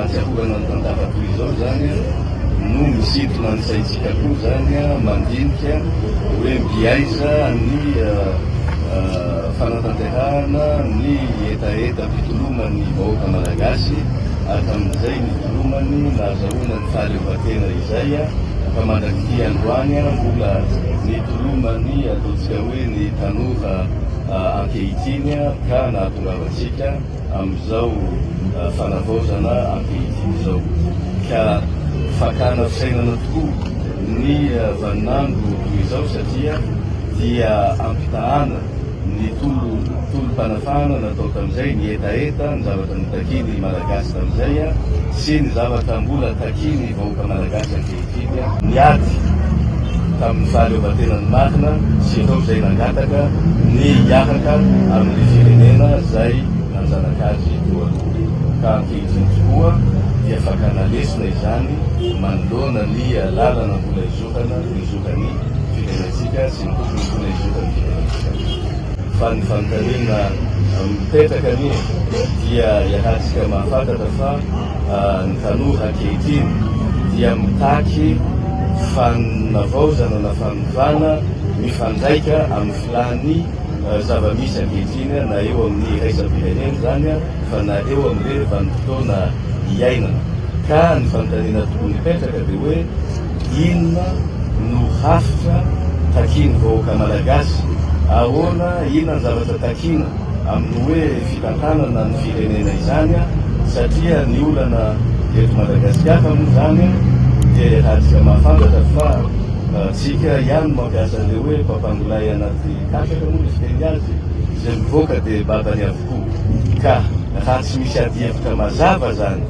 fahatsiarovana ny tantara toy izao zany no misintona ny saintsika koa zany mandinika hoe mbiaiza ny fanatanterahana ny etaeta mpitolomany vahoaka malagasy atamin'izay nitolomany nahazahoana ny fahaleovan-tena izay fa mandrakity androany mbola nitolomany ataontsika hoe ny tanora ankehitiny ka nahatongavatsika amin'izao fanavaozana ankehitiny izao ka fakana fisainana tokoa ny vaninandro toy izao satria dia ampitahana ny tolo-panafana natao tamin'izay ny etaeta ny zavatra nitakiny malagasy tamin'izay sy ny zavatra mbola takiny vahoaka malagasy ankehitiny niady tamin'ny fahaleovan-tenany marina sy atao izay nangataka ny hiaraka amin'ny firenena zay nanjanaka azy toaloha ka ankehitiny tokoa dia fakana lesona izany manoloana ny lalana mbola izokany firenentsika sy ny tokony mbola izokany firenentsika fa ny fanontaniana mipetraka ny dia iarahantsika mahafantatra fa ny tanora ankehitiny dia mitaky fanavaozana na fanovana mifandraika amin'ny filany zava-misy ankehitiny na eo amin'ny raisam-pirenena zany fa na eo amin'le vanim-potoana iainana ka ny fanontaniana tokony mipetraka dia hoe inona no hafitra takiny vahoaka malagasy ahoana inona ny zavatra takina amin'ny hoe fitantanana ny firenena izany satria ny olana eto Madagasikara moa zany dia rahantsika mahafantatra fa tsika ihany mampiasa le hoe mpampangolay anaty katraka moa izy teny azy izay mivoaka dia babany avokoa ka raha tsy misy ady hevitra mazava zany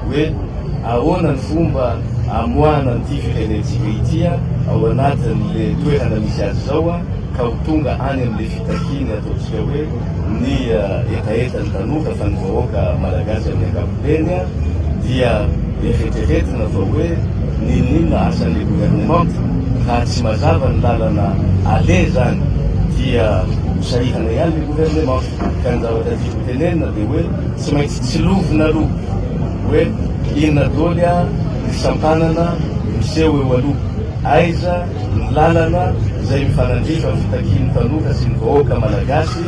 hoe ahoana ny fomba amoahana nyity firenentsika itya ao anatin'le toerana misy azy zao ka ho tonga any amin'le fitakiny ataontsika hoe ny etaeta ny tanora fa ny vahoaka malagasy amin'ny ankapobeny dia eritreretina fa hoe ninona asan'le gouvernement raha tsy mazava ny lalana ale zany dia sahirana ihany le gouvernement ka ny zavatra tiako tenenina dia hoe tsy maintsy tsy lovina aloha hoe inona doly ny sampanana miseho eo aloha aiza ny lalana zay mifanandrifa ny fitakiny tanora sy ny vahoaka malagasy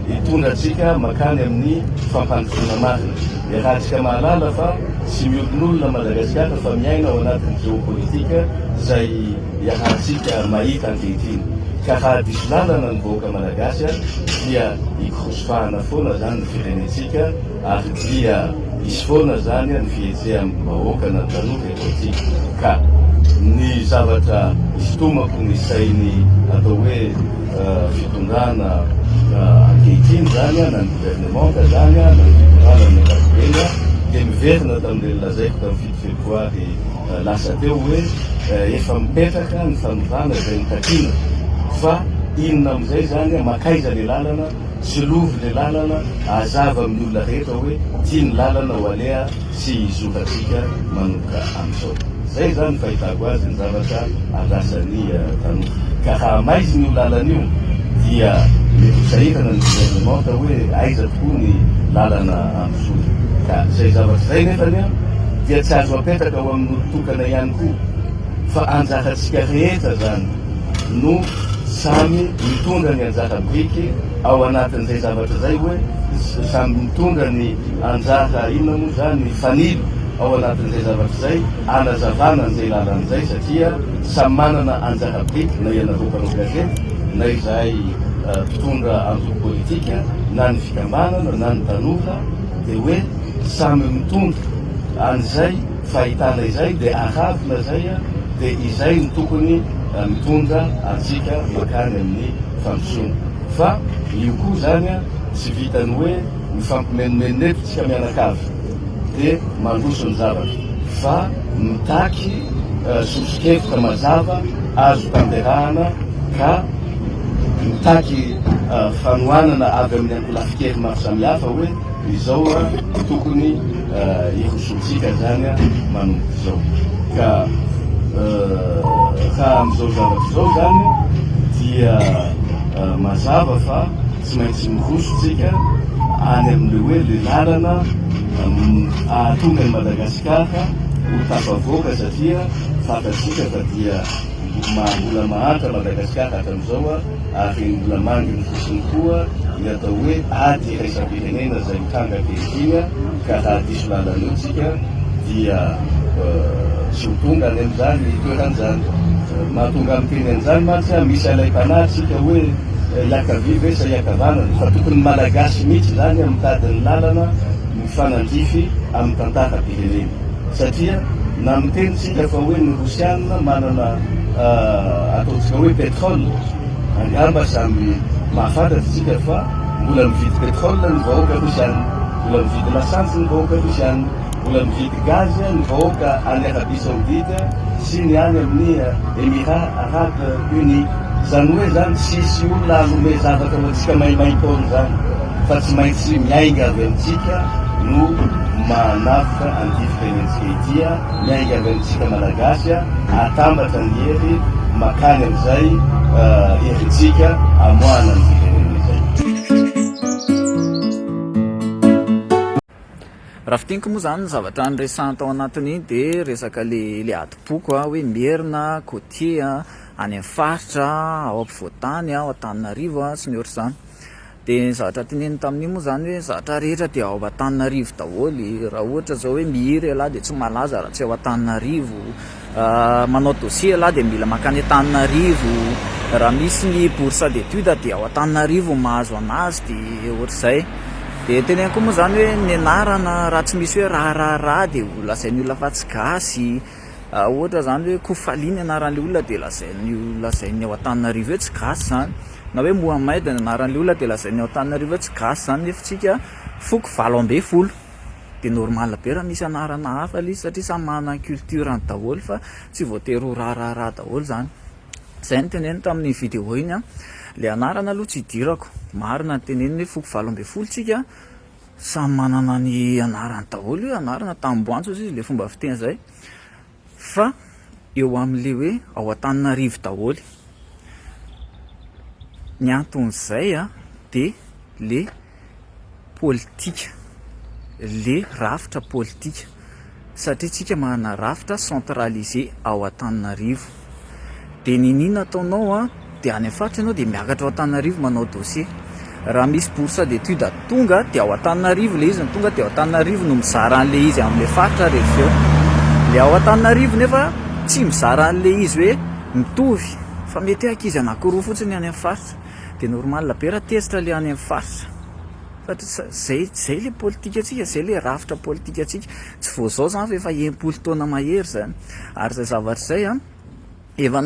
hitondratsika makany amin'ny fampandrosoana marina iarahantsika mahalala fa tsy miolon'olona Madagasikara fa miaina ao anatin'ny geopolitika zay iarahantsika mahita ankehitiny ka raha diso lalana ny vahoaka malagasy dia ikorosofahana foana zany ny firenentsika ary dia isy foana zany ny fihetsea amin'ny vahoaka na tanora eto atsika ka ny zavatra isotomako ny sainy atao hoe fitondrana ankehitiny zany na ny gouvernement zany na ny fitondrana amin'ny ankapobeny dia miverina tamin'le lazaiko tamin'ny fito febroary lasa teo hoe efa mipetraka ny fanovana izay nitakina fa inona amin'izay zany makaiza le lalana sy lovy le lalana azava amin'ny olona rehetra hoe tia ny lalana ho alea sy izokatsika manomboka amin'izao zay zany fahitako azy ny zavatra alasan'ny tanora ka raha maizy ny lalana io dia mety hosahirana ny gouvernement hoe aiza tokoa ny lalana amin'izao ka zay zavatra zay nefany dia tsy azo apetraka ao amin'ny olotokana ihany koa fa anjaratsika rehetra zany no samy mitondra ny anjara briky ao anatin'izay zavatra zay hoe samy mitondra ny anjara inona moa zany fanilo ao anatin'izay zavatra zay anazavana n'izay lalan'izay satria samy manana anjara briky na ianarompanao gazety na izay mpitondra antoko politika na ny fikambanana na ny tanora dia hoe samy mitondra an'izay fahitana izay dia aravina zay dia izay ny tokony mitondra atsika makany amin'ny fandrosoana fa io koa zany tsy vitany hoe mifampimenomeneto tsika mianakavy dia mandroso ny zavatra fa mitaky sosokevitra mazava azo tanterahana ka mitaky fanohanana avy amin'ny ankolafikely maro samihafa hoe izao tokony ihosontsika zany manomboka izao ka raha amin'izao zavatra izao zany dia mazava fa tsy maintsy mirosotsika any amin'le hoe le lalana tonga ny Madagasikara ho tafavoaka satria fantatsika fa dia mbola mahantra Madagasikara hatramin'izao ary mbola manginy fosiny koa ny atao hoe ady iraisam-pirenena izay mitanga ankehitriny ka raha diso lalanotsika dia tsy ho tonga any amin'izany toeran'izany. Mahatonga amin'ny teny an'izany mantsy misy alaim-panahytsika hoe iakavy ve sa iakavanana fa tokony malagasy mihitsy zany mitady ny lalana mifanandrify amin'ny tantara-pirenena satria na mitenitsika fa hoe ny Rosianina manana ataontsika hoe pétrole angamba samy mahafantatsika fa mbola mividy pétrole ny vahoaka Rosianina, mbola mividy lasantsy ny vahoaka Rosianina, mbola mividy gaz ny vahoaka any Arabie Saoudite sy ny any amin'ny Émirats Arabes Unis. Zany hoe zany tsisy olona anome zavatra hoantsika maimaimpony zany fa tsy maintsy miainga avy amintsika no manafika an'ity firenentsika ity, miainga avy amintsika malagasy atambatra ny hery makany amin'izay herintsika amoana ny firenena izay. Raha fitiniko moa zany ny zavatra nyresahana ao anatin'iny dia resaka le adi-poko hoe Merina, Côtier any amin'ny faritra ao ampovoantany ao Antananarivo sy ny ohatr'izany. Dia ny zavatra teneniny tamin'iny moa zany hoe zavatra rehetra dia ao Antananarivo daholo. Raha ohatra zao hoe mihiry ialahy dia tsy malaza raha tsy ao Antananarivo, manao dossier ialahy dia mila makany Antananarivo, raha misy ny bourse d'études dia ao Antananarivo mahazo anazy dia ohatr'izay. Dia teneniko moa zany hoe ny anarana raha tsy misy hoe raha dia lazain'ny olona fa tsy gasy. Ohatra zany hoe Kofaliny anaran'le olona dia lazainy ao Antananarivo hoe tsy gasy zany, na hoe Mohamed anaran'le olona dia lazainy ao Antananarivo hoe tsy gasy zany, nefa tsika foko 20 dia normal be raha misy anarana hafa izy satria samy manana culture daholo fa tsy voatery ho raha daholo zany. Izay ny teneniny tamin'ny vidéo iny le anarana aloha tsy hidirako, marina ny teneniny hoe foko 20 tsika samy manana ny anarany daholo hoe anarana tamboantso izy le fomba fiteny zay, fa eo amin'le hoe ao Antananarivo daholo. Ny anton'izay dia le politika, le rafitra politika satria tsika manana rafitra centralisé ao Antananarivo. Dia ninina ataonao dia any amin'ny faritra ianao dia miakatra ao Antananarivo manao dossier. Raha misy bourse d'études tonga dia ao Antananarivo le izy ny tonga dia ao Antananarivo no mizara an'le izy amin'le faritra rehefa eo. Le ao Antananarivo nefa tsy mizara an'le izy hoe mitovy fa mety ankizy anankiroa fotsiny any amin'ny faritra dia normal be raha tezitra le any amin'ny faritra. Zay le politika atsika, zay le rafitra politika atsika. Tsy vao zao zany fa efa 10 taona mahery zany. Ary zay zavatra zay efa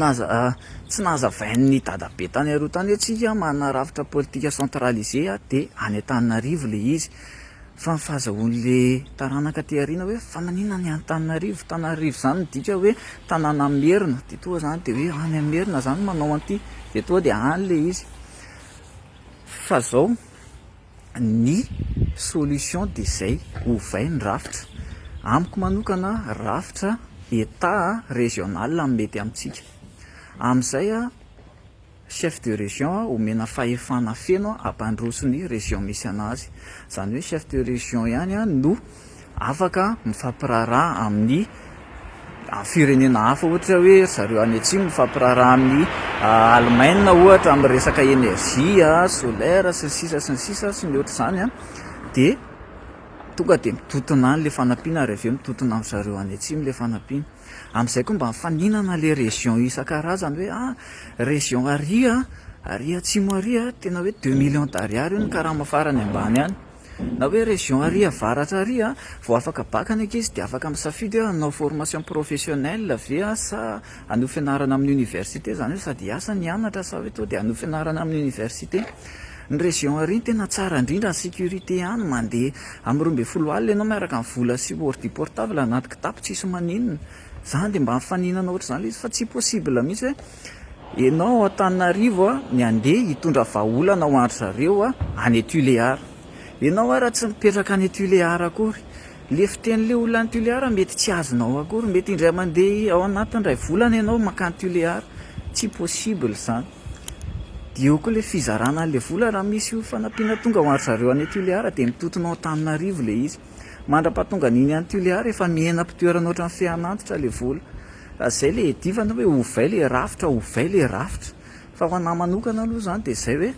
tsy nazavain'ny dadabe tany aroa tany hoe tsika manana rafitra politika centralisé dia any Antananarivo le izy. Fa ny fahazahoan'le taranaka ty ariana hoe fa maninona ny Antananarivo, Antananarivo zany midika hoe tanàna Merina, dia toa zany dia hoe any amin'ny Merina zany manao an'ity, dia toa dia any le izy. Fa zao ny solution dia zay ovay ny rafitra. Amiko manokana rafitra état régional mety amintsika. Amin'izay chef de région omena fahefana feno hampandroso ny région misy anazy. Zany hoe chef de région ihany no afaka mifampiraharaha amin'ny firenena hafa, ohatra hoe zareo any atsimo mifampiraharaha amin'ny Allemagne ohatra amin'ny resaka énergie solaire sy ny sisa sy ny ohatr'izany dia tonga dia mitotona any le fanampiana ary aveo mitotona amin'ny zareo any atsimo le fanampiana. Amin'izay koa mba mifaninana le région isan-karazany hoe région Aria atsimo Aria tena hoe 2 millions d'ariary ny karama farany ambany any, na hoe région Aria avaratra Aria vao afaka bakany ankizy dia afaka misafidy hanao formation professionnelle ve sa hanao fianarana amin'ny université, zany hoe sady asa ny anatra sa hoe to dia hanao fianarana amin'ny université. Ny région Aria tena tsara indrindra ny sécurité any, mandeha amin'ny 12 alina ianao miaraka amin'ny vola sy ordi portable anaty kitapo tsisy maninona. Zany dia mba mifaninana ohatr'izany izy fa tsy possible mihitsy hoe ianao Antananarivo ny andeha hitondra vahaolana ho andry zareo any Tuléar. Ianao raha tsy mipetraka any Tuléar akory, le fiten'le olona any Tuléar mety tsy azonao akory, mety indray mandeha ao anatin'ny ray volana ianao makany Tuléar, tsy possible zany. Dia eo koa le fizarana an'le vola raha misy fanampiana tonga ho andry zareo any Tuléar dia mitotonao Antananarivo le izy. mandra-pahatonga n'iny ihany tio le ary efa miaina-pitoerana oatra ny fianantitra le vola. Zay le divana hoe ovay le rafitra, ovay le rafitra. Fa ho anahy manokana aloha zany dia zay hoe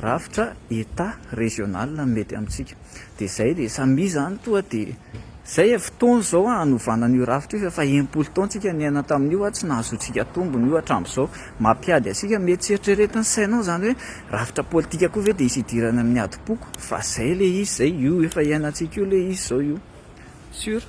rafitra état régional mety amintsika. Dia zay dia samy zany toa dia zay fotoana zao hanovana an'io rafitra io, fa 100 taontsika niaina tamin'io tsy nahazoantsika tombony io hatramin'izao. Mampiady asika mety tsy eritreretin'ny sainao zany hoe rafitra politika koa ve dia isy idirana amin'ny adi-poko, fa zay le izy zay io efa iainantsika io le izy zao io. Sûr.